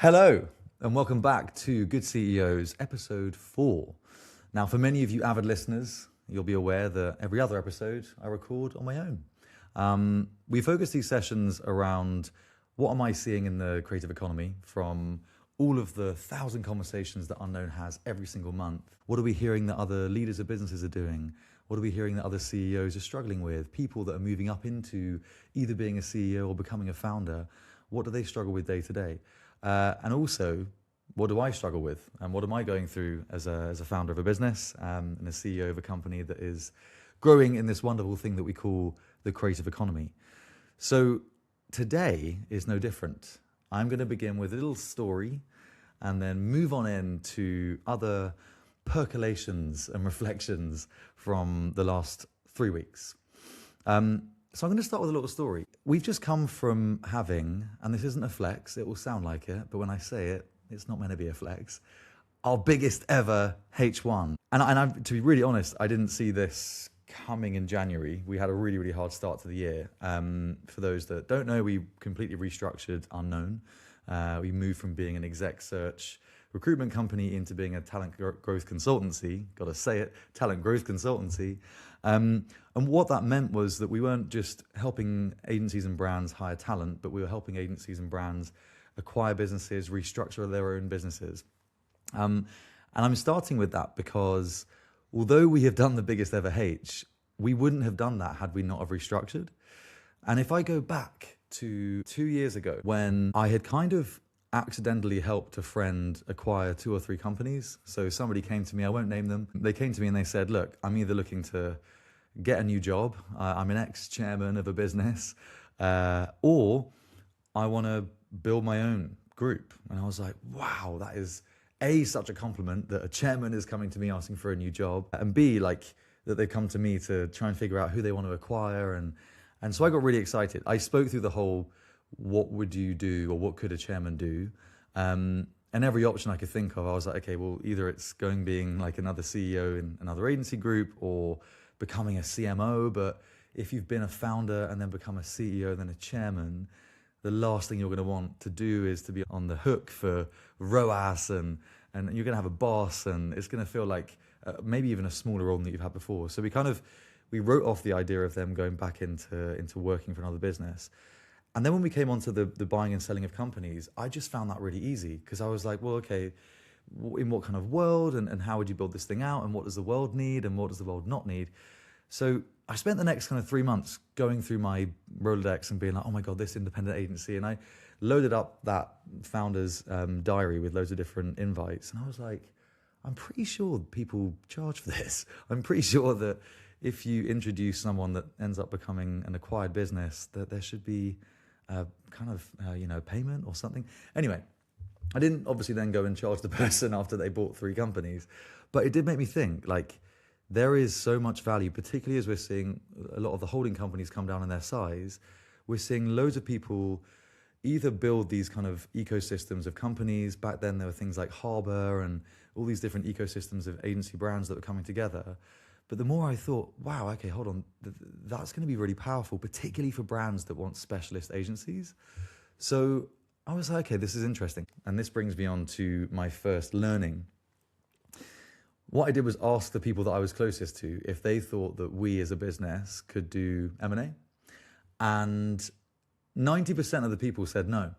Hello, and welcome back to Good CEOs, episode 4. Now, for many of you avid listeners, you'll be aware that every other episode I record on my own. We focus these sessions around what am I seeing in the creative economy from all of the 1,000 conversations that Unknown has every single month. What are we hearing that other leaders of businesses are doing? What are we hearing that other CEOs are struggling with? People that are moving up into either being a CEO or becoming a founder, what do they struggle with day to day? And also, what do I struggle with? And what am I going through as a founder of a business and a CEO of a company that is growing in this wonderful thing that we call the creative economy? So today is no different. I'm going to begin with a little story and then move on into other percolations and reflections from the last 3 weeks. So I'm going to start with a little story. We've just come from having, and this isn't a flex, it will sound like it, but when I say it, it's not meant to be a flex, our biggest ever H1. And to be really honest, I didn't see this coming in January. We had a really, really hard start to the year. For those that don't know, we completely restructured Unknown. We moved from being an exec search recruitment company into being a talent growth consultancy. Got to say it, talent growth consultancy. And what that meant was that we weren't just helping agencies and brands hire talent, but we were helping agencies and brands acquire businesses, restructure their own businesses. And I'm starting with that because although we have done the biggest ever H, we wouldn't have done that had we not have restructured. And if I go back to 2 years ago when I had kind of accidentally helped a friend acquire 2 or 3 companies. So somebody came to me, I won't name them. They came to me and they said, look, I'm either looking to get a new job, I'm an ex-chairman of a business, or I want to build my own group. And I was like, wow, that is A, such a compliment that a chairman is coming to me asking for a new job, and B, like that they come to me to try and figure out who they want to acquire. And so I got really excited. I spoke through the whole, what would you do or what could a chairman do? And every option I could think of, I was like, okay, well, either it's being like another CEO in another agency group or becoming a CMO. But if you've been a founder and then become a CEO, then a chairman, the last thing you're going to want to do is to be on the hook for ROAS and you're going to have a boss and it's going to feel like maybe even a smaller role than you've had before. So we wrote off the idea of them going back into working for another business. And then when we came onto the buying and selling of companies, I just found that really easy because I was like, well, okay, in what kind of world and how would you build this thing out and what does the world need and what does the world not need? So I spent the next kind of 3 months going through my Rolodex and being like, oh my God, this independent agency. And I loaded up that founder's diary with loads of different invites. And I was like, I'm pretty sure people charge for this. I'm pretty sure that if you introduce someone that ends up becoming an acquired business, that there should be payment or something. Anyway, I didn't obviously then go and charge the person after they bought 3 companies, but it did make me think, like, there is so much value, particularly as we're seeing a lot of the holding companies come down in their size. We're seeing loads of people either build these kind of ecosystems of companies. Back then there were things like Harbor and all these different ecosystems of agency brands that were coming together. But the more I thought, wow, okay, hold on, that's going to be really powerful, particularly for brands that want specialist agencies. So I was like, okay, this is interesting. And this brings me on to my first learning. What I did was ask the people that I was closest to if they thought that we as a business could do M&A. And 90% of the people said no.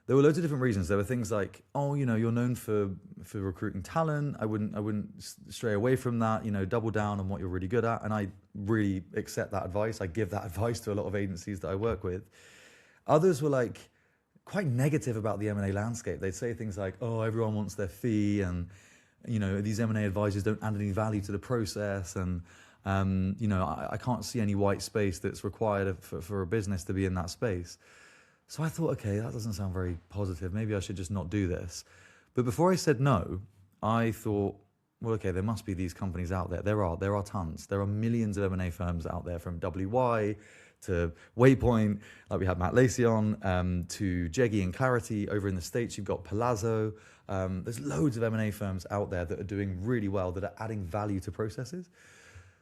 There were loads of different reasons. There were things like, oh, you're known for recruiting talent. I wouldn't stray away from that. Double down on what you're really good at. And I really accept that advice. I give that advice to a lot of agencies that I work with. Others were like quite negative about the M&A landscape. They'd say things like, oh, everyone wants their fee, and these M&A advisors don't add any value to the process, and I can't see any white space that's required for a business to be in that space. So I thought, okay, that doesn't sound very positive. Maybe I should just not do this. But before I said no, I thought, well, okay, there must be these companies out there. There are tons. There are millions of M&A firms out there, from WY to Waypoint, like we had Matt Lacey on, to Jeggy and Clarity. Over in the States, you've got Palazzo. There's loads of M&A firms out there that are doing really well, that are adding value to processes.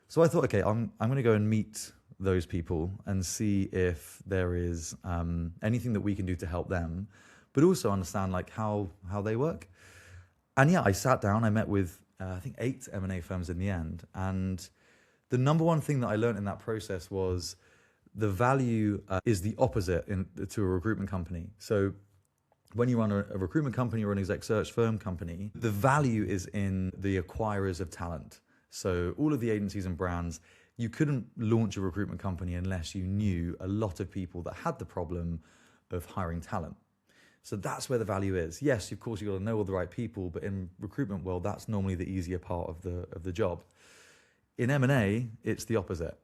So I thought, okay, I'm going to go and meet those people and see if there is anything that we can do to help them. but also understand like how they work. And yeah, I sat down, I met with, I think 8 M&A firms in the end. And the number one thing that I learned in that process was the value is the opposite to a recruitment company. So when you run a recruitment company or an exec search firm company, the value is in the acquirers of talent. So all of the agencies and brands, you couldn't launch a recruitment company unless you knew a lot of people that had the problem of hiring talent. So that's where the value is. Yes, of course, you've got to know all the right people, but in recruitment world, that's normally the easier part of the job. In M&A, it's the opposite.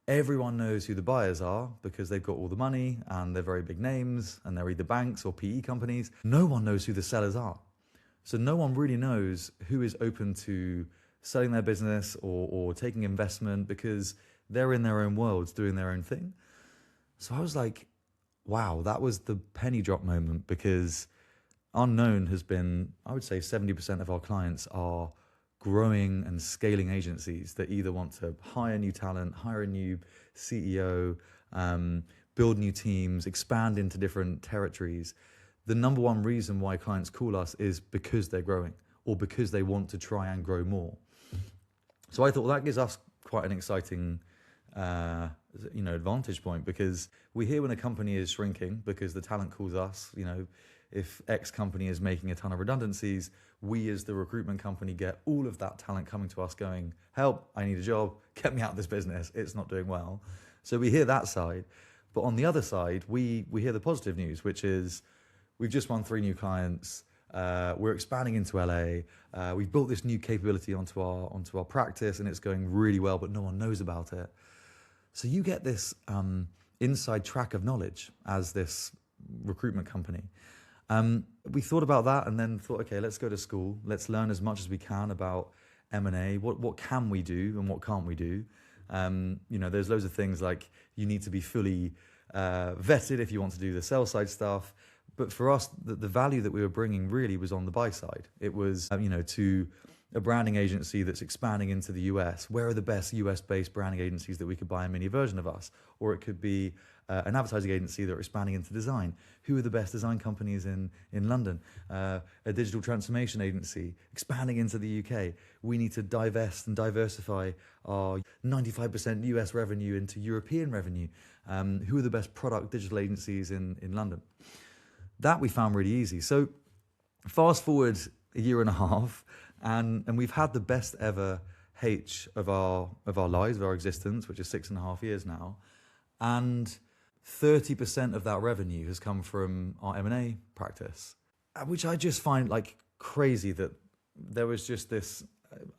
Everyone knows who the buyers are because they've got all the money and they're very big names and they're either banks or PE companies. No one knows who the sellers are. So no one really knows who is open to selling their business or taking investment because they're in their own worlds doing their own thing. So I was like, wow, that was the penny drop moment, because unknown has been, I would say 70% of our clients are growing and scaling agencies that either want to hire new talent, hire a new CEO, build new teams, expand into different territories. The number one reason why clients call us is because they're growing or because they want to try and grow more. So I thought that gives us quite an exciting advantage point, because we hear when a company is shrinking because the talent calls us. If X company is making a ton of redundancies, we as the recruitment company get all of that talent coming to us going, help, I need a job, get me out of this business, it's not doing well. So we hear that side. But on the other side, we hear the positive news, which is we've just won 3 new clients, we're expanding into LA, we've built this new capability onto our practice and it's going really well, but no one knows about it. So you get this inside track of knowledge as this recruitment company. We thought about that and then thought, okay, let's go to school. Let's learn as much as we can about M&A. What can we do and what can't we do? There's loads of things like you need to be fully vetted if you want to do the sell side stuff. But for us, the value that we were bringing really was on the buy side. It was, to a branding agency that's expanding into the US. Where are the best US-based branding agencies that we could buy a mini version of us? Or it could be an advertising agency that are expanding into design. Who are the best design companies in London? A digital transformation agency expanding into the UK. We need to divest and diversify our 95% US revenue into European revenue. Who are the best product digital agencies in London? That we found really easy. So fast forward a year and a half, and we've had the best ever H of our lives, of our existence, which is 6.5 years now. And 30% of that revenue has come from our M&A practice, which I just find like crazy that there was just this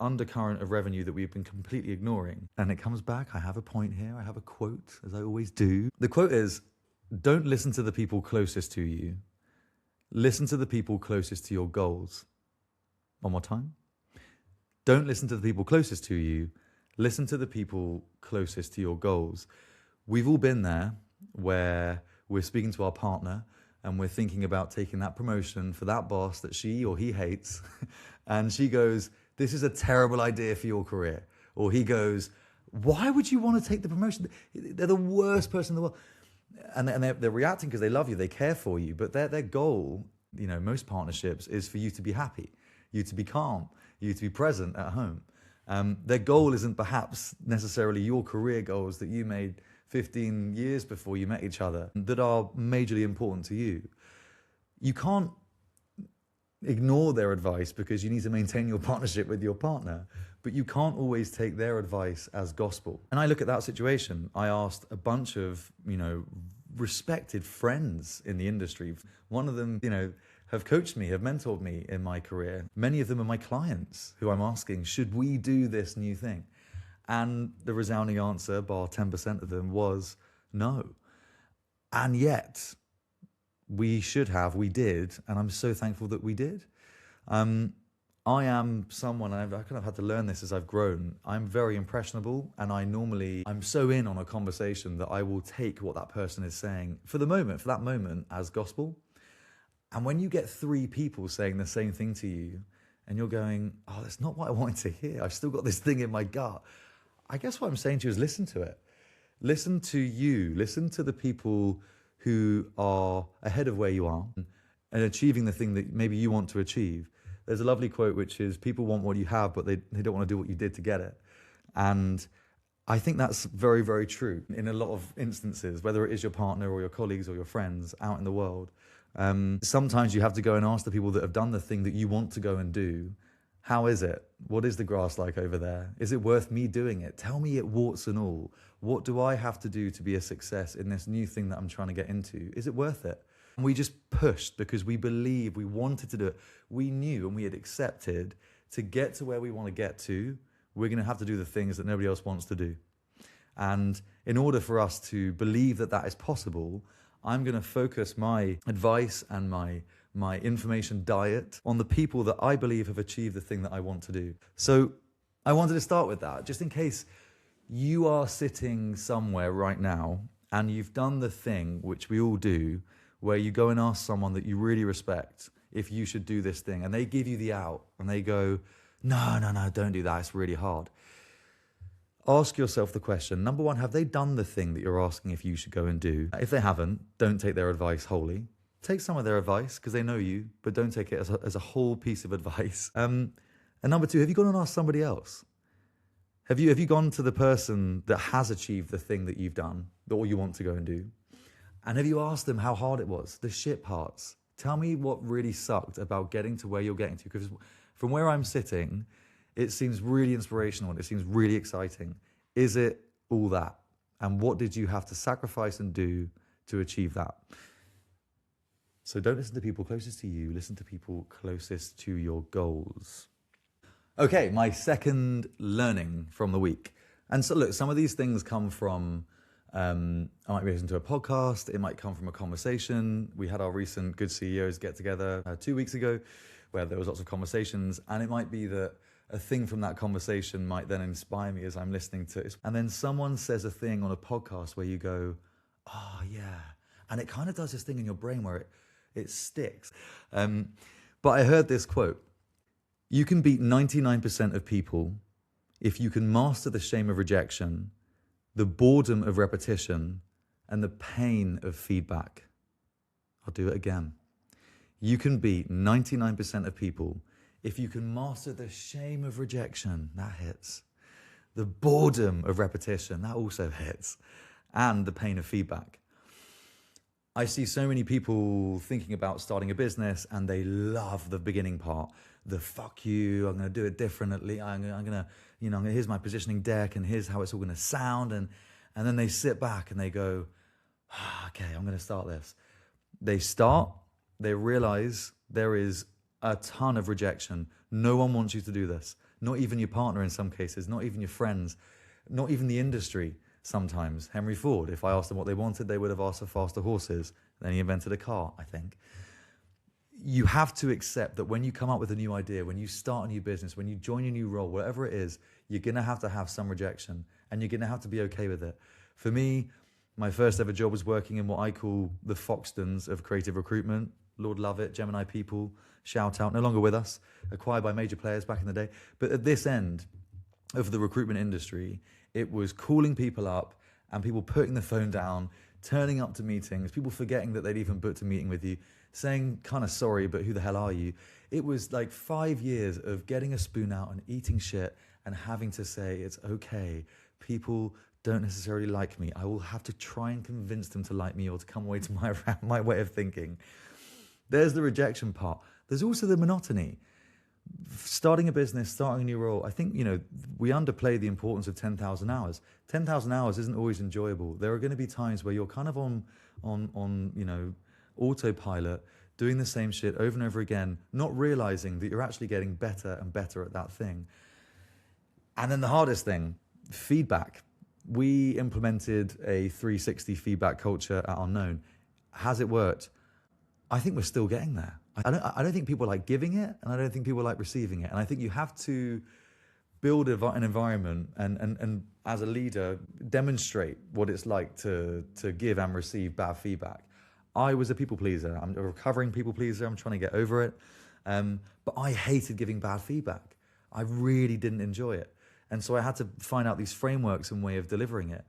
undercurrent of revenue that we've been completely ignoring. And it comes back. I have a point here. I have a quote, as I always do. The quote is, don't listen to the people closest to you. Listen to the people closest to your goals. One more time. Don't listen to the people closest to you. Listen to the people closest to your goals. We've all been there where we're speaking to our partner and we're thinking about taking that promotion for that boss that she or he hates. And she goes, this is a terrible idea for your career. Or he goes, why would you want to take the promotion? They're the worst person in the world. And they're reacting because they love you, they care for you, but their goal, most partnerships, is for you to be happy, you to be calm, you to be present at home. Their goal isn't perhaps necessarily your career goals that you made 15 years before you met each other that are majorly important to you. You can't ignore their advice because you need to maintain your partnership with your partner, but you can't always take their advice as gospel. And I look at that situation. I asked a bunch of, respected friends in the industry. One of them, have coached me, have mentored me in my career. Many of them are my clients who I'm asking, should we do this new thing? And the resounding answer, bar 10% of them, was no. And yet, we did, and I'm so thankful that we did. I am someone, and I've kind of had to learn this as I've grown, I'm very impressionable, and I'm so in on a conversation that I will take what that person is saying for that moment, as gospel. And when you get 3 people saying the same thing to you, and you're going, oh, that's not what I wanted to hear, I've still got this thing in my gut, I guess what I'm saying to you is listen to it. Listen to you. Listen to the people who are ahead of where you are. and achieving the thing that maybe you want to achieve. There's a lovely quote, which is, people want what you have, but they don't want to do what you did to get it. And I think that's very, very true in a lot of instances, whether it is your partner or your colleagues or your friends out in the world. Sometimes you have to go and ask the people that have done the thing that you want to go and do, how is it? What is the grass like over there? Is it worth me doing it? Tell me it warts and all. What do I have to do to be a success in this new thing that I'm trying to get into? Is it worth it? And we just pushed because we believed, we wanted to do it. We knew and we had accepted to get to where we want to get to, we're going to have to do the things that nobody else wants to do. And in order for us to believe that that is possible, I'm going to focus my advice and my information diet on the people that I believe have achieved the thing that I want to do. So I wanted to start with that, just in case you are sitting somewhere right now and you've done the thing, which we all do, where you go and ask someone that you really respect if you should do this thing, and they give you the out and they go, no, don't do that, it's really hard. Ask yourself the question, number one, have they done the thing that you're asking if you should go and do? If they haven't, don't take their advice wholly. Take some of their advice because they know you, but don't take it as a whole piece of advice. And number two, have you gone and asked somebody else? Have you gone to the person that has achieved the thing that you've done, or you want to go and do? And have you asked them how hard it was, the shit parts? Tell me what really sucked about getting to where you're getting to, because from where I'm sitting, it seems really inspirational and it seems really exciting. Is it all that? And what did you have to sacrifice and do to achieve that? So don't listen to people closest to you, listen to people closest to your goals. Okay, my second learning from the week. And so look, some of these things come from, I might be listening to a podcast, it might come from a conversation. We had our recent Good CEOs get together 2 weeks ago, where there was lots of conversations, and it might be that a thing from that conversation might then inspire me as I'm listening to it. And then someone says a thing on a podcast where you go, oh yeah. And it kind of does this thing in your brain where it sticks. But I heard this quote: you can beat 99% of people if you can master the shame of rejection, the boredom of repetition, and the pain of feedback. I'll do it again. You can beat 99% of people if you can master the shame of rejection, that hits, the boredom of repetition, that also hits, and the pain of feedback. I see so many people thinking about starting a business and they love the beginning part. The fuck you, I'm going to do it differently. I'm going to, here's my positioning deck and here's how it's all going to sound. And then they sit back and they go, okay, I'm going to start this. They start, they realize there is a ton of rejection. No one wants you to do this. Not even your partner in some cases, not even your friends, not even the industry. Sometimes Henry Ford, if I asked them what they wanted, they would have asked for faster horses. Then he invented a car, I think. You have to accept that when you come up with a new idea, when you start a new business, when you join a new role, whatever it is, you're going to have some rejection, and you're going to have to be okay with it. For me, my first ever job was working in what I call the Foxtons of creative recruitment. Lord love it, Gemini people, shout out, no longer with us, acquired by major players back in the day. But at this end of the recruitment industry, it was calling people up and people putting the phone down, turning up to meetings, people forgetting that they'd even booked a meeting with you, saying kind of sorry, but who the hell are you? It was like 5 years of getting a spoon out and eating shit and having to say, it's okay, people don't necessarily like me. I will have to try and convince them to like me or to come away to my way of thinking. There's the rejection part. There's also the monotony. Starting a business, starting a new role, I think, we underplay the importance of 10,000 hours. 10,000 hours isn't always enjoyable. There are going to be times where you're kind of on autopilot, doing the same shit over and over again, not realizing that you're actually getting better and better at that thing. And then the hardest thing, feedback. We implemented a 360 feedback culture at Unknown. Has it worked? I think we're still getting there. I don't think people like giving it, and I don't think people like receiving it. And I think you have to build an environment and as a leader, demonstrate what it's like to give and receive bad feedback. I was a people pleaser. I'm a recovering people pleaser. I'm trying to get over it. But I hated giving bad feedback. I really didn't enjoy it. And so I had to find out these frameworks and way of delivering it.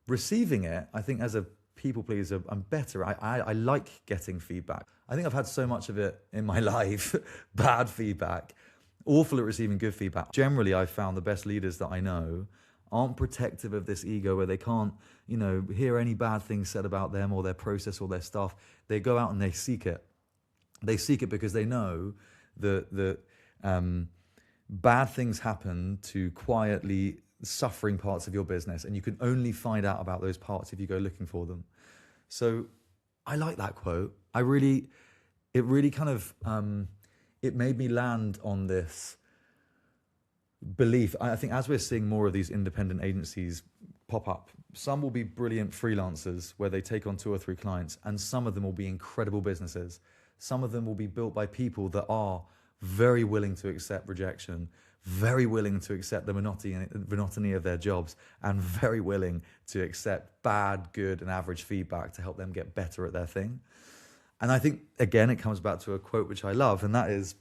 Receiving it, I think as a people pleaser, I'm better. I like getting feedback. I think I've had so much of it in my life, bad feedback, awful at receiving good feedback. Generally, I've found the best leaders that I know aren't protective of this ego where they can't, hear any bad things said about them or their process or their stuff. They go out and they seek it. They seek it because they know that bad things happen to quietly suffering parts of your business, and you can only find out about those parts if you go looking for them. So I like that quote. It really kind of, it made me land on this belief. I think as we're seeing more of these independent agencies pop up, some will be brilliant freelancers where they take on 2 or 3 clients, and some of them will be incredible businesses. Some of them will be built by people that are very willing to accept rejection, very willing to accept the monotony of their jobs, and very willing to accept bad, good, and average feedback to help them get better at their thing. And I think, again, it comes back to a quote which I love, and that is,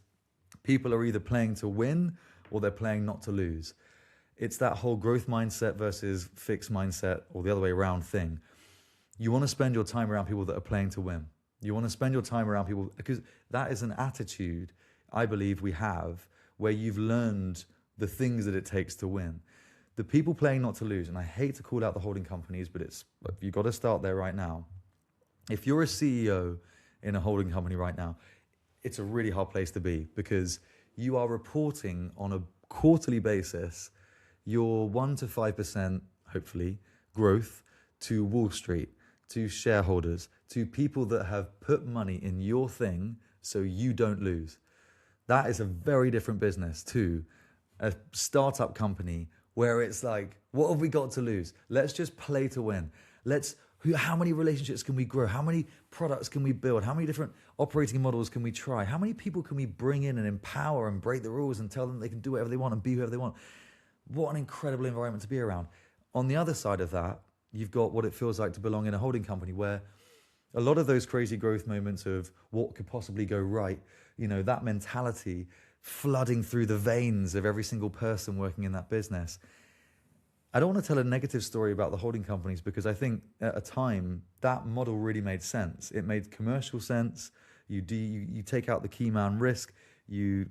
people are either playing to win or they're playing not to lose. It's that whole growth mindset versus fixed mindset, or the other way around thing. You want to spend your time around people that are playing to win. You want to spend your time around people, because that is an attitude I believe we have where you've learned the things that it takes to win. The people playing not to lose, and I hate to call out the holding companies, but you've got to start there right now. If you're a CEO in a holding company right now, it's a really hard place to be, because you are reporting on a quarterly basis your 1 to 5%, hopefully, growth to Wall Street, to shareholders, to people that have put money in your thing so you don't lose. That is a very different business to a startup company where it's like, what have we got to lose? Let's just play to win. How many relationships can we grow? How many products can we build? How many different operating models can we try? How many people can we bring in and empower and break the rules and tell them they can do whatever they want and be whoever they want? What an incredible environment to be around. On the other side of that, you've got what it feels like to belong in a holding company where a lot of those crazy growth moments of what could possibly go right, that mentality flooding through the veins of every single person working in that business. I don't want to tell a negative story about the holding companies, because I think at a time that model really made sense. It made commercial sense. You take out the key man risk. You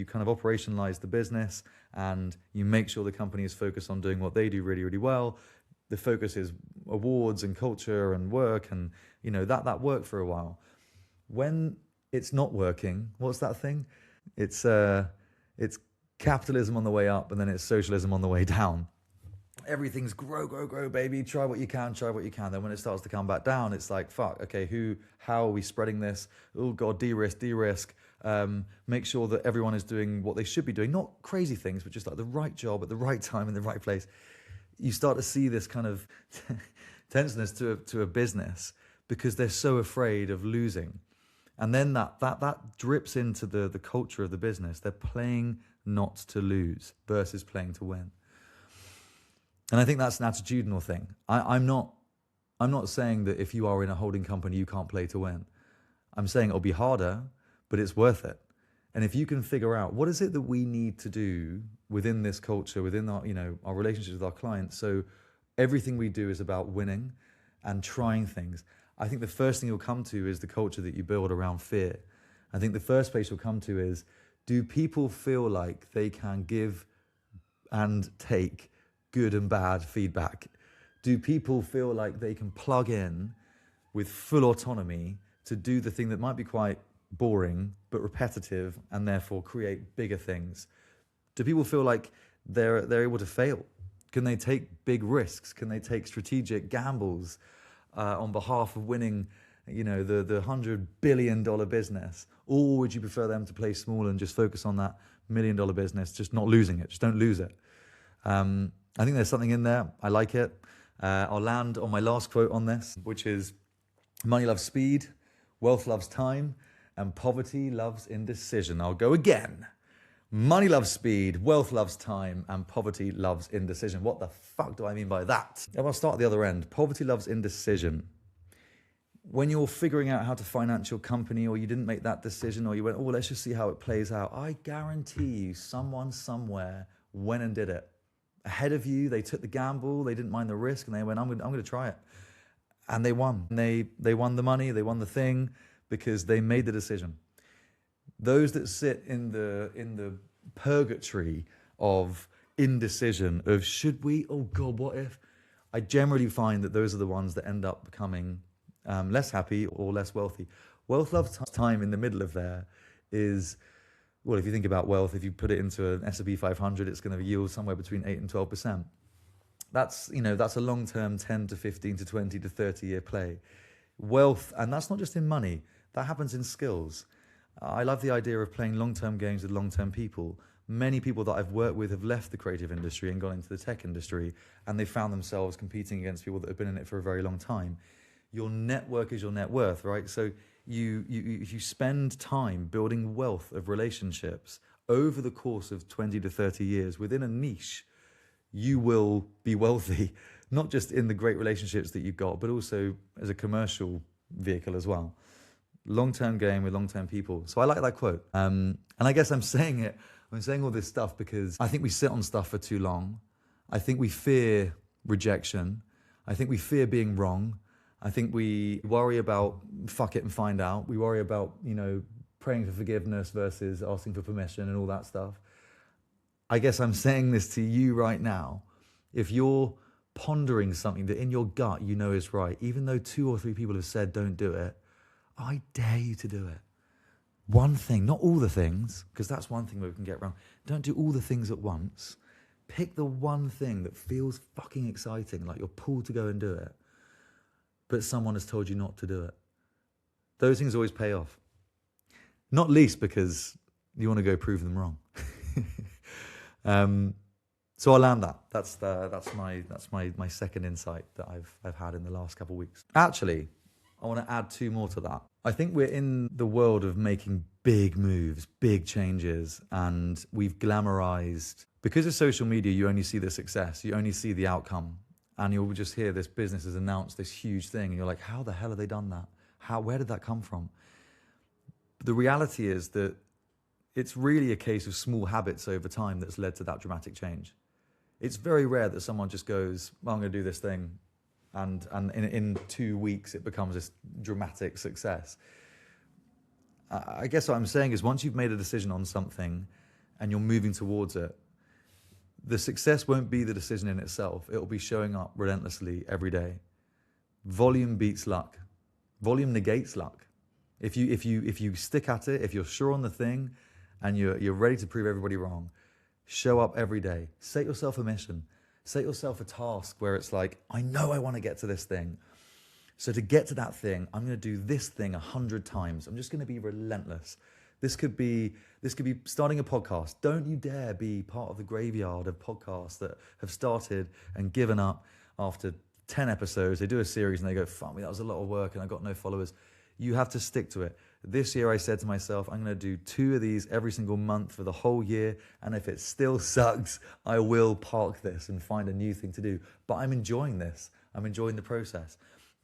kind of operationalize the business, and you make sure the company is focused on doing what they do really, really well. The focus is awards and culture and work, and that worked for a while. When it's not working, what's that thing? It's capitalism on the way up, and then it's socialism on the way down. Everything's grow, baby. Try what you can. Then when it starts to come back down, it's like, fuck, okay, how are we spreading this? Oh God, de-risk. Make sure that everyone is doing what they should be doing. Not crazy things, but just like the right job at the right time in the right place. You start to see this kind of tenseness to a business because they're so afraid of losing. And then that drips into the culture of the business. They're playing not to lose versus playing to win. And I think that's an attitudinal thing. I'm not saying that if you are in a holding company, you can't play to win. I'm saying it'll be harder, but it's worth it. And if you can figure out what is it that we need to do within this culture, within our relationships with our clients, so everything we do is about winning and trying things. I think the first thing you'll come to is the culture that you build around fear. I think the first place you'll come to is, do people feel like they can give and take good and bad feedback? Do people feel like they can plug in with full autonomy to do the thing that might be quite boring but repetitive and therefore create bigger things? Do people feel like they're able to fail? Can they take big risks? Can they take strategic gambles on behalf of winning, the $100 billion business? Or would you prefer them to play small and just focus on that $1 million business, just not losing it? Just don't lose it. I think there's something in there. I like it. I'll land on my last quote on this, which is, money loves speed, wealth loves time, and poverty loves indecision. I'll go again. Money loves speed, wealth loves time, and poverty loves indecision. What the fuck do I mean by that? I'll start at the other end. Poverty loves indecision. When you're figuring out how to finance your company, or you didn't make that decision, or you went, let's just see how it plays out, I guarantee you someone somewhere went and did it. Ahead of you, they took the gamble, they didn't mind the risk, and they went, I'm going to try it. And they won. They won the money, they won the thing, because they made the decision. Those that sit in the purgatory of indecision, of should we, oh God, what if? I generally find that those are the ones that end up becoming less happy or less wealthy. Wealth loves time in the middle of there is, well, if you think about wealth, if you put it into an S&P 500, it's going to yield somewhere between 8 and 12%. That's a long-term 10 to 15 to 20 to 30-year play. Wealth, and that's not just in money, that happens in skills. I love the idea of playing long-term games with long-term people. Many people that I've worked with have left the creative industry and gone into the tech industry, and they found themselves competing against people that have been in it for a very long time. Your network is your net worth, right? So if you spend time building wealth of relationships over the course of 20 to 30 years within a niche, you will be wealthy, not just in the great relationships that you've got, but also as a commercial vehicle as well. Long-term game with long-term people. So I like that quote. And I guess I'm saying all this stuff because I think we sit on stuff for too long. I think we fear rejection. I think we fear being wrong. I think we worry about fuck it and find out. We worry about, praying for forgiveness versus asking for permission and all that stuff. I guess I'm saying this to you right now. If you're pondering something that in your gut you know is right, even though 2 or 3 people have said don't do it, I dare you to do it. One thing, not all the things, because that's one thing where we can get wrong. Don't do all the things at once. Pick the one thing that feels fucking exciting, like you're pulled to go and do it, but someone has told you not to do it. Those things always pay off. Not least because you want to go prove them wrong. So I'll land that. That's my second insight that I've had in the last couple of weeks. Actually, I want to add 2 more to that. I think we're in the world of making big moves, big changes, and we've glamorized. Because of social media, you only see the success, you only see the outcome, and you'll just hear this business has announced this huge thing, and you're like, how the hell have they done that? Where did that come from? The reality is that it's really a case of small habits over time that's led to that dramatic change. It's very rare that someone just goes, well, I'm going to do this thing, and in 2 weeks it becomes this dramatic success. I guess what I'm saying is once you've made a decision on something and you're moving towards it, the success won't be the decision in itself. It'll be showing up relentlessly every day. Volume beats luck. Volume negates luck. If you stick at it, if you're sure on the thing and you're ready to prove everybody wrong, show up every day. Set yourself a mission. Set yourself a task where it's like, I know I want to get to this thing. So to get to that thing, I'm going to do this thing 100 times. I'm just going to be relentless. This could be starting a podcast. Don't you dare be part of the graveyard of podcasts that have started and given up after 10 episodes. They do a series and they go, fuck me, that was a lot of work and I got no followers. You have to stick to it. This year I said to myself, I'm going to do 2 of these every single month for the whole year. And if it still sucks, I will park this and find a new thing to do. But I'm enjoying this. I'm enjoying the process.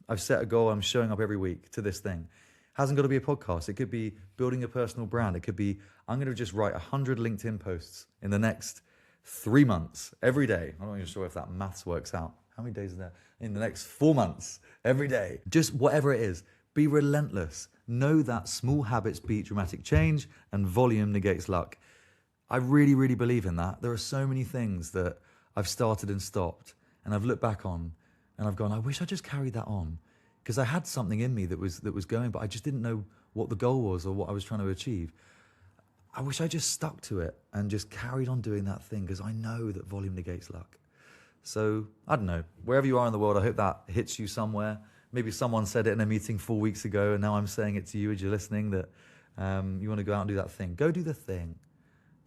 I've set a goal. I'm showing up every week to this thing. Hasn't got to be a podcast. It could be building a personal brand. It could be, I'm going to just write 100 LinkedIn posts in the next 3 months, every day. I'm not even sure if that maths works out. How many days are there? In the next 4 months, every day. Just whatever it is. Be relentless. Know that small habits beat dramatic change and volume negates luck. I really, really believe in that. There are so many things that I've started and stopped and I've looked back on and I've gone, I wish I just carried that on because I had something in me that was going, but I just didn't know what the goal was or what I was trying to achieve. I wish I just stuck to it and just carried on doing that thing because I know that volume negates luck. So, I don't know, wherever you are in the world, I hope that hits you somewhere. Maybe someone said it in a meeting 4 weeks ago, and now I'm saying it to you as you're listening, that you want to go out and do that thing. Go do the thing.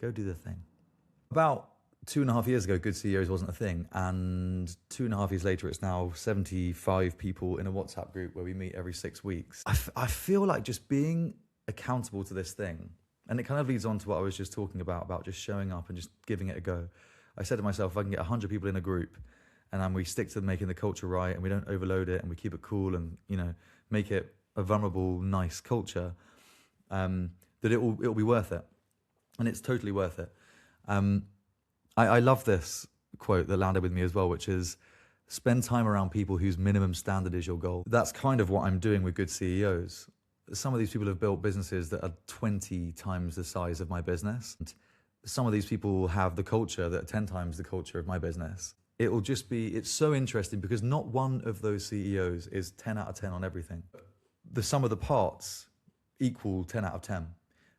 Go do the thing. About 2.5 years ago, Good CEOs wasn't a thing. And 2.5 years later, it's now 75 people in a WhatsApp group where we meet every 6 weeks. I feel like just being accountable to this thing, and it kind of leads on to what I was just talking about just showing up and just giving it a go. I said to myself, if I can get 100 people in a group, and then we stick to making the culture right and we don't overload it and we keep it cool and, make it a vulnerable, nice culture, that it'll be worth it. And it's totally worth it. I love this quote that landed with me as well, which is spend time around people whose minimum standard is your goal. That's kind of what I'm doing with Good CEOs. some of these people have built businesses that are 20 times the size of my business. And some of these people have the culture that are 10 times the culture of my business. It's so interesting because not one of those CEOs is 10 out of 10 on everything. The sum of the parts equal 10 out of 10.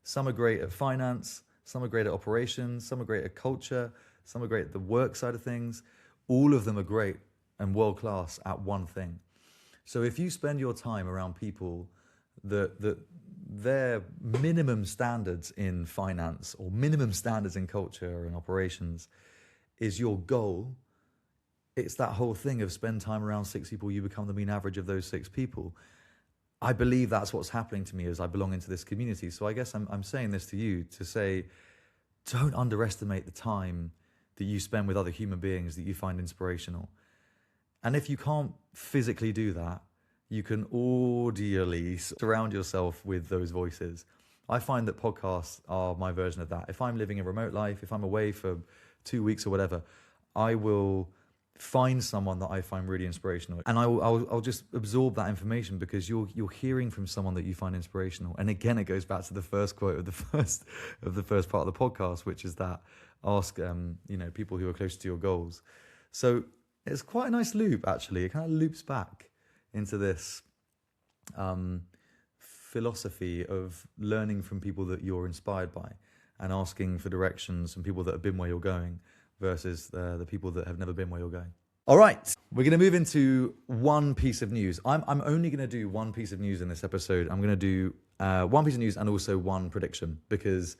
Some are great at finance, some are great at operations, some are great at culture, some are great at the work side of things. All of them are great and world-class at one thing. So if you spend your time around people that their minimum standards in finance or minimum standards in culture and operations is your goal, it's that whole thing of spend time around 6 people, you become the mean average of those 6 people. I believe that's what's happening to me as I belong into this community. So I guess I'm saying this to you to say, don't underestimate the time that you spend with other human beings that you find inspirational. And if you can't physically do that, you can audially surround yourself with those voices. I find that podcasts are my version of that. If I'm living a remote life, if I'm away for 2 weeks or whatever, I will find someone that I find really inspirational, and I'll just absorb that information because you're hearing from someone that you find inspirational. And again, it goes back to the first quote of the first part of the podcast, which is that ask people who are close to your goals. So it's quite a nice loop, actually. It kind of loops back into this philosophy of learning from people that you're inspired by and asking for directions from people that have been where you're going versus the people that have never been where you're going. All right, we're going to move into one piece of news. I'm only going to do one piece of news in this episode. I'm going to do one piece of news and also one prediction because,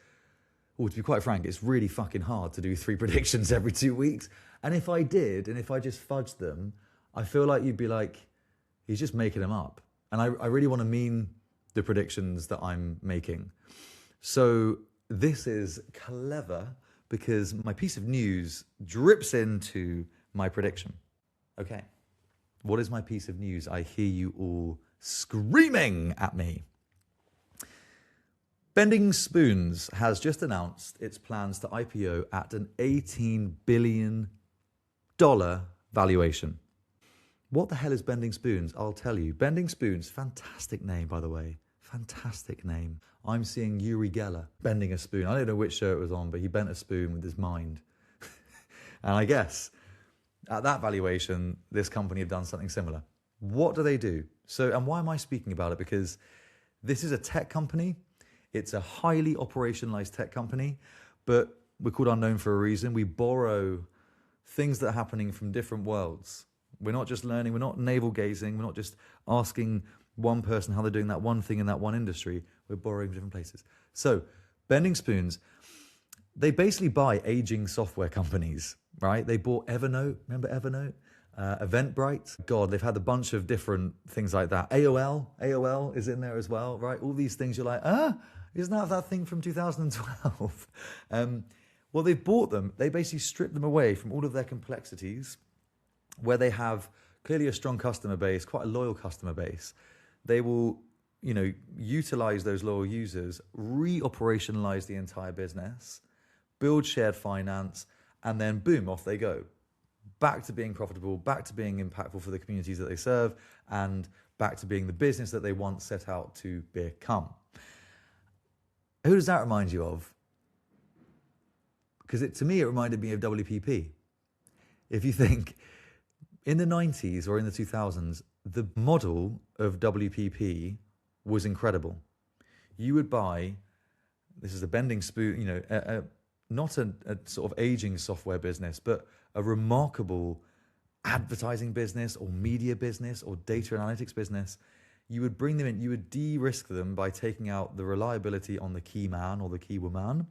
to be quite frank, it's really fucking hard to do 3 predictions every 2 weeks. And if I did, and if I just fudged them, I feel like you'd be like, he's just making them up. And I really want to mean the predictions that I'm making. So this is clever because my piece of news drips into my prediction. Okay, what is my piece of news? I hear you all screaming at me. Bending Spoons has just announced its plans to IPO at an $18 billion valuation. What the hell is Bending Spoons? I'll tell you. Bending Spoons, fantastic name, by the way. Fantastic name. I'm seeing Uri Geller bending a spoon. I don't know which show it was on, but he bent a spoon with his mind. And I guess at that valuation, this company have done something similar. What do they do? And why am I speaking about it? Because this is a tech company. It's a highly operationalized tech company, but we're called unknown for a reason. We borrow things that are happening from different worlds. We're not just learning, we're not navel gazing, we're not just asking one person how they're doing that one thing in that one industry. We're borrowing from different places. So, Bending Spoons, they basically buy aging software companies, right? They bought Evernote, remember Evernote? Eventbrite. God, they've had a bunch of different things like that. AOL is in there as well, right? All these things you're like, isn't that thing from 2012? Well, they've bought them. They basically stripped them away from all of their complexities, where they have clearly a strong customer base, quite a loyal customer base. They will, utilize those loyal users, re-operationalize the entire business, build shared finance, and then boom, off they go. Back to being profitable, back to being impactful for the communities that they serve, and back to being the business that they once set out to become. Who does that remind you of? Because to me, it reminded me of WPP. If you think, in the 90s or in the 2000s, the model of WPP was incredible. You would buy, this is a Bending Spoon, not a sort of aging software business, but a remarkable advertising business or media business or data analytics business. You would bring them in, you would de-risk them by taking out the reliability on the key man or the key woman,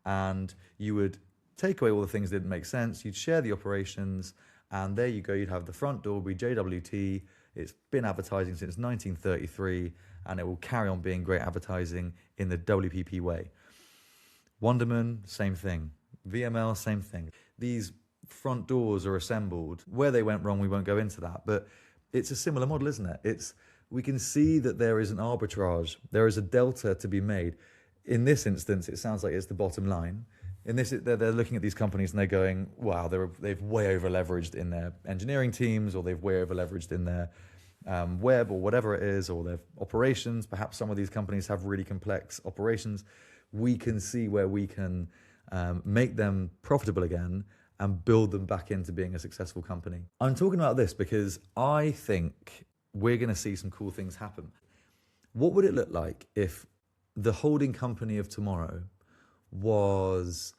and you would take away all the things that didn't make sense. You'd share the operations, and there you go. You'd have the front door be JWT. It's been advertising since 1933, and it will carry on being great advertising in the WPP way. Wonderman, same thing. VML, same thing. These front doors are assembled. Where they went wrong, we won't go into that, but it's a similar model, isn't it? We can see that there is an arbitrage. There is a delta to be made. In this instance, it sounds like it's the bottom line. In this, they're looking at these companies and they're going, wow, they've way over leveraged in their engineering teams, or they've way over leveraged in their web or whatever it is, or their operations. Perhaps some of these companies have really complex operations. We can see where we can make them profitable again and build them back into being a successful company. I'm talking about this because I think we're going to see some cool things happen. What would it look like if the holding company of tomorrow was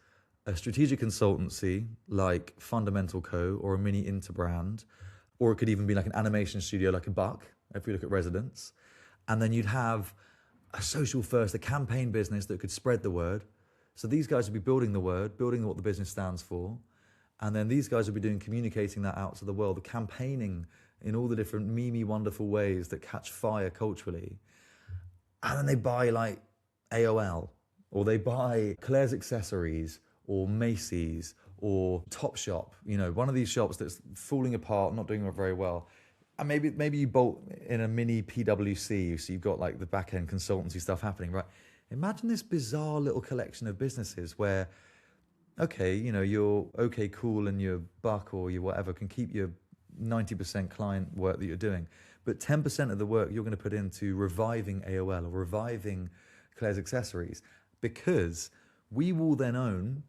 a strategic consultancy like Fundamental Co. or a mini Interbrand, or it could even be like an animation studio like a Buck, if we look at Residents. And then you'd have a social first, a campaign business that could spread the word. So these guys would be building the word, building what the business stands for. And then these guys would be doing communicating that out to the world, the campaigning in all the different memey, wonderful ways that catch fire culturally. And then they buy like AOL, or they buy Claire's Accessories, or Macy's, or Topshop, one of these shops that's falling apart, not doing very well. And maybe you bolt in a mini PwC, so you've got like the back-end consultancy stuff happening, right? Imagine this bizarre little collection of businesses where, okay, your OK Cool and your Buck or your whatever can keep your 90% client work that you're doing, but 10% of the work you're going to put into reviving AOL or reviving Claire's Accessories, because we will then own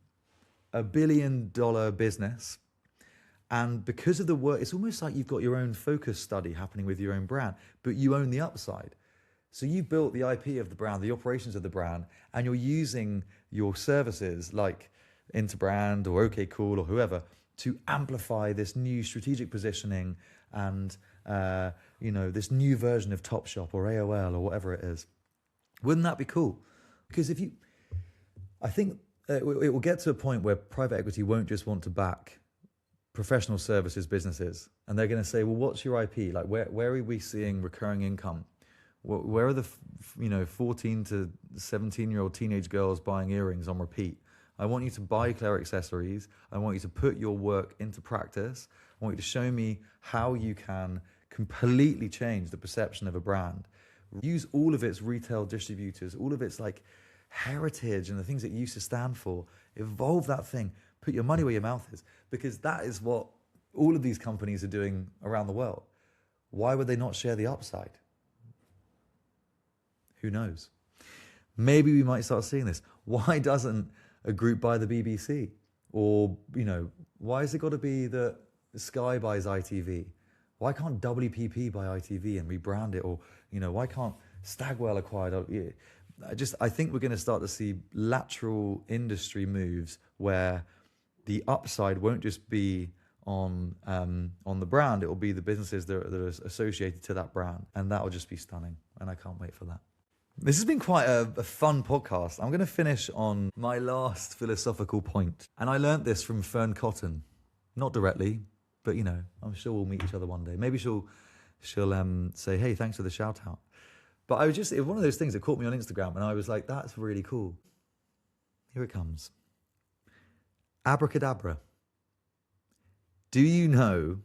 $1 billion business. And because of the work, it's almost like you've got your own focus study happening with your own brand, but you own the upside. So you've built the IP of the brand, the operations of the brand, and you're using your services like Interbrand or OK Cool or whoever to amplify this new strategic positioning and this new version of Topshop or AOL or whatever it is. Wouldn't that be cool? Because I think it will get to a point where private equity won't just want to back professional services businesses, and they're going to say, well, what's your IP? Like, where are we seeing recurring income? Where are the 14 to 17-year-old teenage girls buying earrings on repeat? I want you to buy Claire Accessories. I want you to put your work into practice. I want you to show me how you can completely change the perception of a brand. Use all of its retail distributors, all of its like heritage and the things it used to stand for. Evolve that thing. Put your money where your mouth is, because that is what all of these companies are doing around the world. Why would they not share the upside? Who knows? Maybe we might start seeing this. Why doesn't a group buy the BBC? Or, why has it got to be that Sky buys ITV? Why can't WPP buy ITV and rebrand it? Or, why can't Stagwell acquire? I think we're going to start to see lateral industry moves where the upside won't just be on the brand. It will be the businesses that are associated to that brand. And that will just be stunning. And I can't wait for that. This has been quite a fun podcast. I'm going to finish on my last philosophical point. And I learnt this from Fern Cotton. Not directly, but, I'm sure we'll meet each other one day. Maybe she'll say, hey, thanks for the shout out. But it was one of those things that caught me on Instagram, and I was like, that's really cool. Here it comes. Abracadabra. Do you know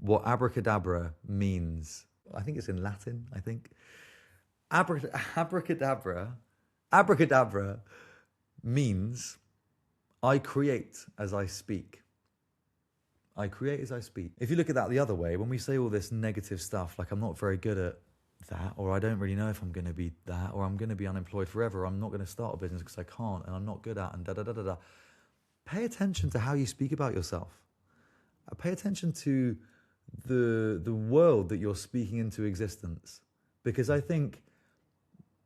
what abracadabra means? I think it's in Latin, I think. Abracadabra means I create as I speak. I create as I speak. If you look at that the other way, when we say all this negative stuff, like I'm not very good at that, or I don't really know if I'm going to be that, or I'm going to be unemployed forever, or I'm not going to start a business because I can't, and I'm not good at, and da-da-da-da-da. Pay attention to how you speak about yourself. Pay attention to the world that you're speaking into existence. Because I think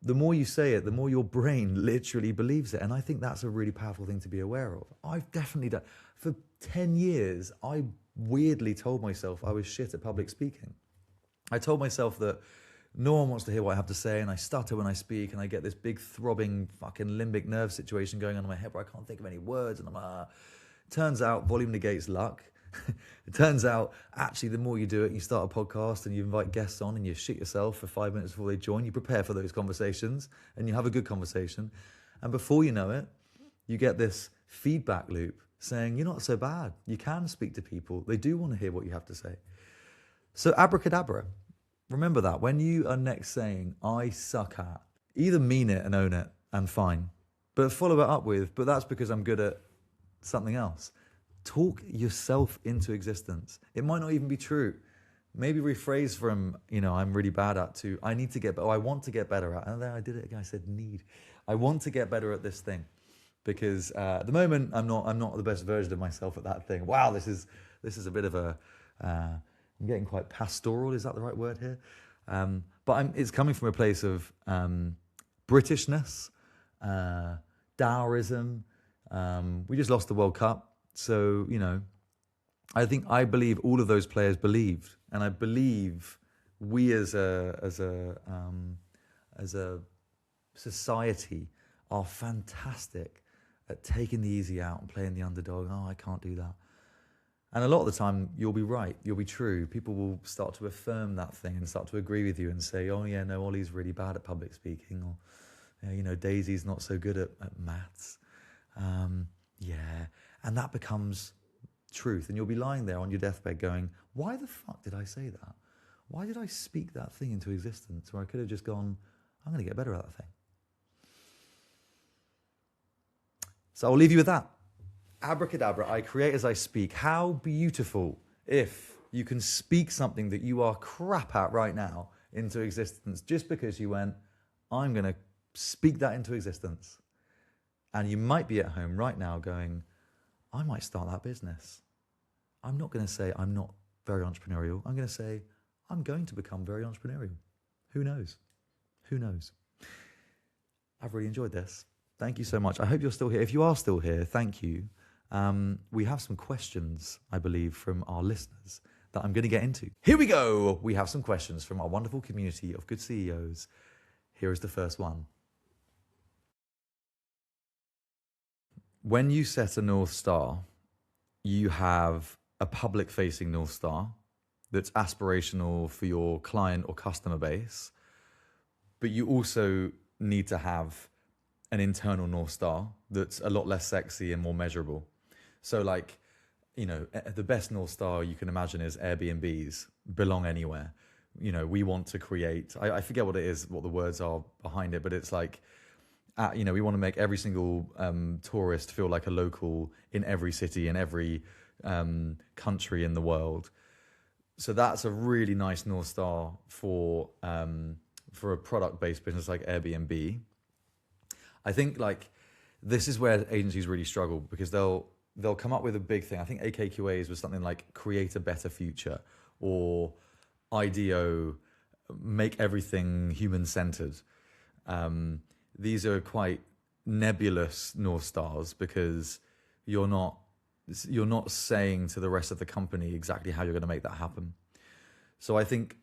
the more you say it, the more your brain literally believes it. And I think that's a really powerful thing to be aware of. I've definitely done. For 10 years, I weirdly told myself I was shit at public speaking. I told myself that no one wants to hear what I have to say, and I stutter when I speak, and I get this big throbbing fucking limbic nerve situation going on in my head where I can't think of any words, and Turns out volume negates luck. It turns out, actually, the more you do it, you start a podcast and you invite guests on and you shit yourself for 5 minutes before they join. You prepare for those conversations and you have a good conversation. And before you know it, you get this feedback loop saying, you're not so bad. You can speak to people. They do want to hear what you have to say. So abracadabra. Remember that. When you are next saying, I suck at, either mean it and own it and fine, but follow it up with, but that's because I'm good at something else. Talk yourself into existence. It might not even be true. maybe rephrase from, I'm really bad at to I need to get better. I want to get better at. And then I did it again. I said need. I want to get better at this thing because at the moment I'm not the best version of myself at that thing. Wow, this is a bit of a. I'm getting quite pastoral. Is that the right word here? But it's coming from a place of Britishness, Taoism. We just lost the World Cup, so I believe all of those players believed, and I believe we as a society are fantastic at taking the easy out and playing the underdog. Oh, I can't do that. And a lot of the time, you'll be right, you'll be true. People will start to affirm that thing and start to agree with you and say, oh yeah, no, Ollie's really bad at public speaking, or Daisy's not so good at maths. Yeah, and that becomes truth. And you'll be lying there on your deathbed going, why the fuck did I say that? Why did I speak that thing into existence where I could have just gone, I'm going to get better at that thing? So I'll leave you with that. Abracadabra, I create as I speak. How beautiful if you can speak something that you are crap at right now into existence just because you went, I'm going to speak that into existence. And you might be at home right now going, I might start that business. I'm not going to say I'm not very entrepreneurial. I'm going to say I'm going to become very entrepreneurial. Who knows? Who knows? I've really enjoyed this. Thank you so much. I hope you're still here. If you are still here, thank you. We have some questions, I believe, from our listeners that I'm going to get into. Here we go. We have some questions from our wonderful community of good CEOs. Here is the first one. When you set a North Star, you have a public-facing North Star that's aspirational for your client or customer base, but you also need to have an internal North Star that's a lot less sexy and more measurable. So the best North Star you can imagine is Airbnbs, belong anywhere. We want to create, I forget what it is, what the words are behind it, but it's like, we want to make every single tourist feel like a local in every city, in every country in the world. So that's a really nice North Star for a product-based business like Airbnb. I think this is where agencies really struggle because they'll come up with a big thing. I think AKQA's was something like create a better future, or IDEO, make everything human-centered. These are quite nebulous North Stars because you're not saying to the rest of the company exactly how you're going to make that happen. So I think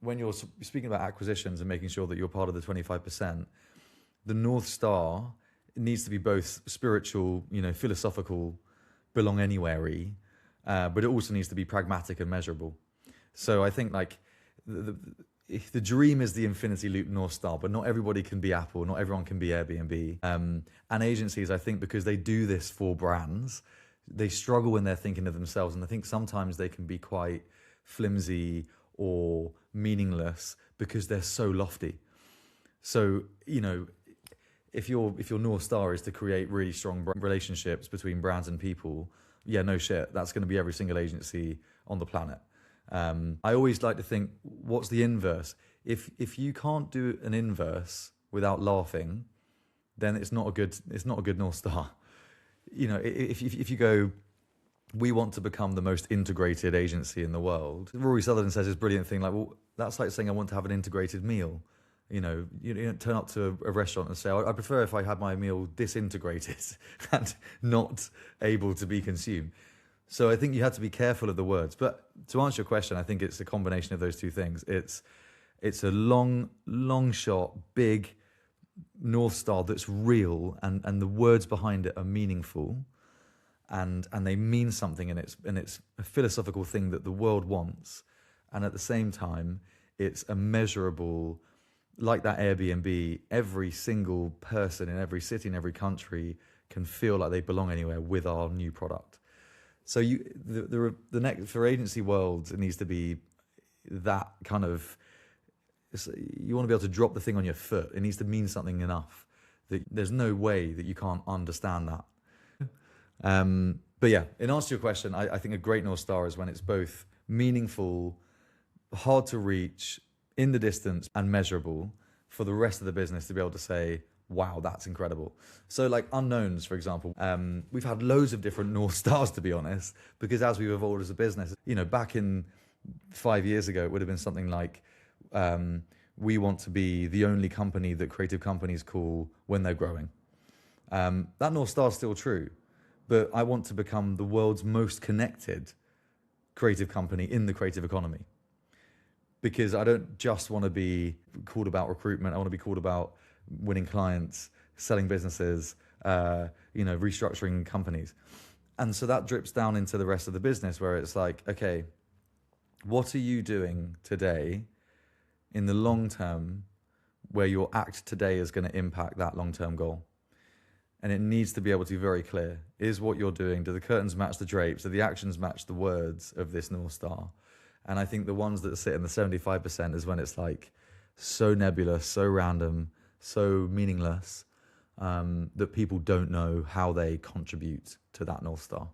when you're speaking about acquisitions and making sure that you're part of the 25%, the North Star needs to be both spiritual, philosophical, belong anywhere-y, but it also needs to be pragmatic and measurable. So I think the dream is the infinity loop North Star, but not everybody can be Apple, not everyone can be Airbnb. And agencies, I think, because they do this for brands, they struggle when they're thinking of themselves. And I think sometimes they can be quite flimsy or meaningless because they're so lofty. So, if your North Star is to create really strong relationships between brands and people, yeah, no shit, that's going to be every single agency on the planet. I always like to think, what's the inverse? If you can't do an inverse without laughing, then it's not a good North Star. If you go, we want to become the most integrated agency in the world. Rory Sutherland says this brilliant thing, that's like saying I want to have an integrated meal. You don't turn up to a restaurant and say, I prefer if I had my meal disintegrated and not able to be consumed. So I think you have to be careful of the words. But to answer your question, I think it's a combination of those two things. It's a long shot, big North Star that's real, and the words behind it are meaningful, and they mean something, and it's a philosophical thing that the world wants. And at the same time, it's a measurable, like that Airbnb, every single person in every city, in every country can feel like they belong anywhere with our new product. So the next for agency world, it needs to be that kind of. You want to be able to drop the thing on your foot. It needs to mean something enough that there's no way that you can't understand that. But yeah, in answer to your question, I think a great North Star is when it's both meaningful, hard to reach, in the distance, and measurable for the rest of the business to be able to say, wow, that's incredible. So like unknowns, for example, we've had loads of different North Stars, to be honest, because as we've evolved as a business, back in 5 years ago, it would have been something like, we want to be the only company that creative companies call when they're growing. That North Star is still true, but I want to become the world's most connected creative company in the creative economy. Because I don't just want to be called about recruitment. I want to be called about winning clients, selling businesses, restructuring companies. And so that drips down into the rest of the business where it's like, okay, what are you doing today in the long term where your act today is going to impact that long-term goal? And it needs to be able to be very clear. Is what you're doing, do the curtains match the drapes? Do the actions match the words of this North Star? And I think the ones that sit in the 75% is when it's like so nebulous, so random, so meaningless, that people don't know how they contribute to that North Star.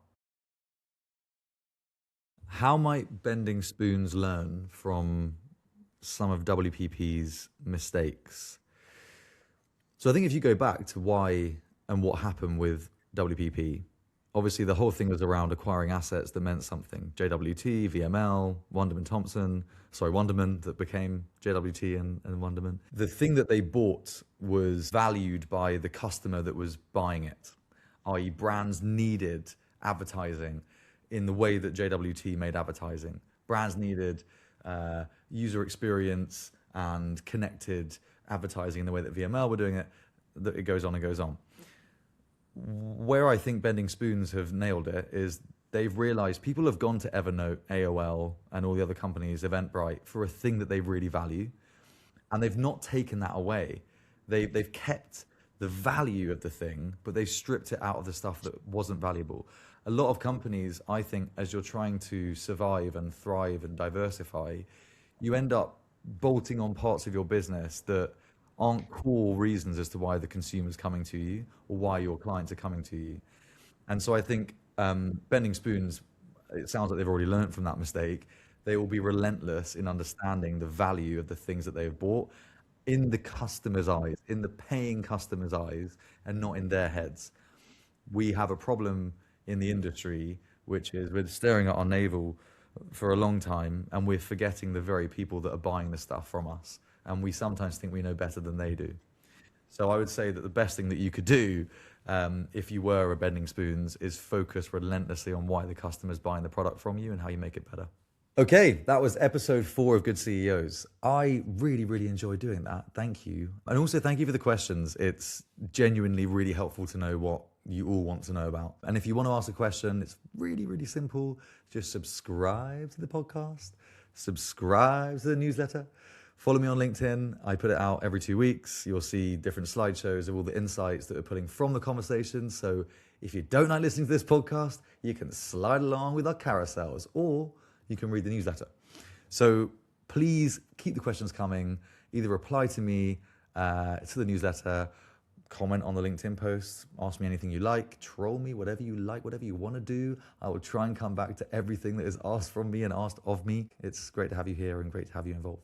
How might Bending Spoons learn from some of WPP's mistakes? So I think if you go back to why and what happened with WPP, obviously the whole thing was around acquiring assets that meant something. JWT, VML, Wonderman that became JWT and Wonderman. The thing that they bought was valued by the customer that was buying it, i.e. brands needed advertising in the way that JWT made advertising. Brands needed user experience and connected advertising in the way that VML were doing it, that it goes on and goes on. Where I think Bending Spoons have nailed it is they've realized people have gone to Evernote, AOL, and all the other companies, Eventbrite, for a thing that they really value. And they've not taken that away. They've kept the value of the thing, but they've stripped it out of the stuff that wasn't valuable. A lot of companies, I think, as you're trying to survive and thrive and diversify, you end up bolting on parts of your business that aren't core reasons as to why the consumer's coming to you or why your clients are coming to you. And so I think Bending Spoons, it sounds like they've already learned from that mistake. They will be relentless in understanding the value of the things that they've bought in the customer's eyes, in the paying customer's eyes, and not in their heads. We have a problem in the industry, which is we're staring at our navel for a long time and we're forgetting the very people that are buying the stuff from us. And we sometimes think we know better than they do. So I would say that the best thing that you could do if you were a Bending Spoons is focus relentlessly on why the customer's buying the product from you and how you make it better. Okay, that was episode 4 of Good CEOs. I really, really enjoyed doing that. Thank you. And also thank you for the questions. It's genuinely really helpful to know what you all want to know about. And if you want to ask a question, it's really, really simple. Just subscribe to the podcast, subscribe to the newsletter. Follow me on LinkedIn. I put it out every 2 weeks. You'll see different slideshows of all the insights that we're putting from the conversation. So if you don't like listening to this podcast, you can slide along with our carousels or you can read the newsletter. So please keep the questions coming. Either reply to me, to the newsletter, comment on the LinkedIn posts, ask me anything you like, troll me, whatever you like, whatever you want to do. I will try and come back to everything that is asked from me and asked of me. It's great to have you here and great to have you involved.